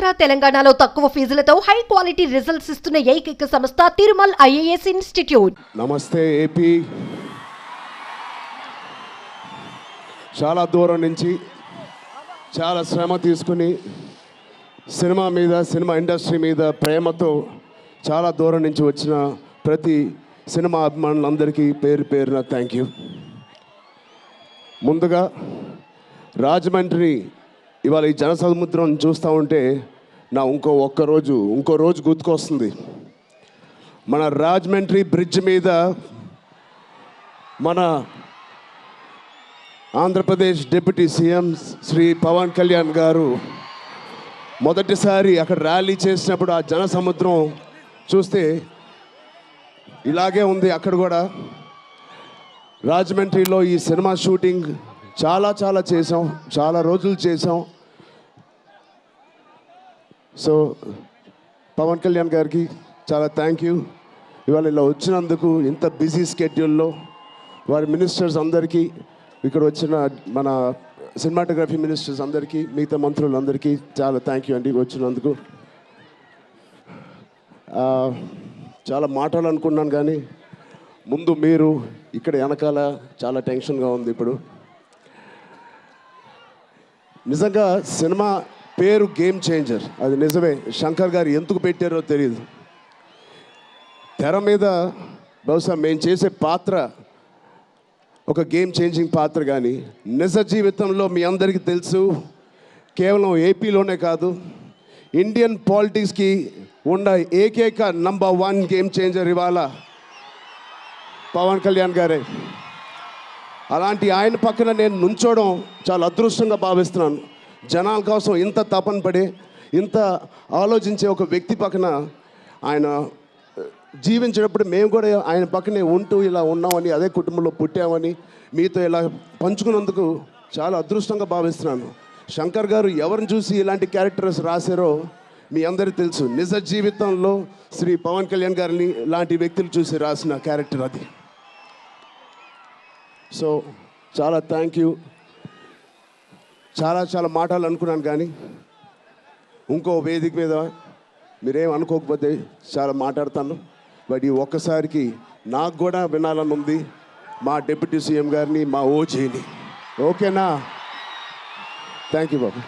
ఆంధ్ర తెలంగాణలో తక్కువ ఫీజులతో high quality results ఇస్తున్న ఏకైక సంస్థ తిరుమల్ ఐఏఎస్ ఇన్స్టిట్యూట్. నమస్తే ఏపీ. చాలా దూరం నుంచి చాలా శ్రమ తీసుకుని సినిమా మీద, సినిమా ఇండస్ట్రీ మీద ప్రేమతో చాలా దూరం నుంచి వచ్చిన ప్రతి సినిమా అభిమానులందరికీ పేరు పేరున థ్యాంక్ యూ. ముందుగా రాజమండ్రి ఇవాళ ఈ జనసముద్రం చూస్తూ ఉంటే నా ఇంకో రోజు గుర్తుకొస్తుంది. మన రాజమండ్రి బ్రిడ్జ్ మీద మన ఆంధ్రప్రదేశ్ డిప్యూటీ సీఎం శ్రీ పవన్ కళ్యాణ్ గారు మొదటిసారి అక్కడ ర్యాలీ చేసినప్పుడు ఆ జనసముద్రం చూస్తే ఇలాగే ఉంది. అక్కడ కూడా రాజమండ్రిలో ఈ సినిమా షూటింగ్ చాలా చేసాం, చాలా రోజులు చేసాం. సో పవన్ కళ్యాణ్ గారికి చాలా థ్యాంక్ యూ. ఇవాళ ఇలా వచ్చినందుకు, ఇంత బిజీ స్కెడ్యూల్లో వారి మినిస్టర్స్ అందరికీ, ఇక్కడ వచ్చిన మన సినిమాటోగ్రఫీ మినిస్టర్స్ అందరికీ, మిగతా మంత్రులందరికీ చాలా థ్యాంక్ యూ అండి వచ్చినందుకు. చాలా మాట్లాడాలనుకున్నాను కానీ ముందు మీరు ఇక్కడ వెనకాల చాలా టెన్షన్గా ఉంది. ఇప్పుడు నిజంగా సినిమా పేరు గేమ్ చేంజర్, అది నిజమే. శంకర్ గారు ఎందుకు పెట్టారో తెలియదు. తెర మీద బహుశా మేము చేసే పాత్ర ఒక గేమ్ చేంజింగ్ పాత్ర, కానీ నిజ జీవితంలో మీ అందరికీ తెలుసు, కేవలం ఏపీలోనే కాదు ఇండియన్ పాలిటిక్స్కి ఉన్న ఏకైక నంబర్ 1 గేమ్ చేంజర్ ఇవాళ పవన్ కళ్యాణ్ గారే. అలాంటి ఆయన పక్కన నేను నుంచోవడం చాలా అదృష్టంగా భావిస్తున్నాను. జనాల కోసం ఇంత తపన పడే, ఇంత ఆలోచించే ఒక వ్యక్తి పక్కన ఆయన జీవించేటప్పుడు మేము కూడా ఆయన పక్కనే ఉంటూ ఇలా ఉన్నామని, అదే కుటుంబంలో పుట్టామని మీతో ఇలా పంచుకున్నందుకు చాలా అదృష్టంగా భావిస్తున్నాను. శంకర్ గారు ఎవరిని చూసి ఇలాంటి క్యారెక్టర్స్ రాశారో మీ అందరికీ తెలుసు. నిజ జీవితంలో శ్రీ పవన్ కళ్యాణ్ గారిని లాంటి వ్యక్తులు చూసి రాసిన క్యారెక్టర్ అది. సో చాలా థ్యాంక్ యూ. చాలా మాట్లాడాలనుకున్నాను కానీ ఇంకో వేదిక మీద మీరేం అనుకోకపోతే చాలా మాట్లాడతాను. బట్ ఈ ఒక్కసారికి నాకు కూడా వినాలని ఉంది మా డిప్యూటీ సీఎం గారిని, మా ఓజీని. ఓకేనా? Thank you Babu.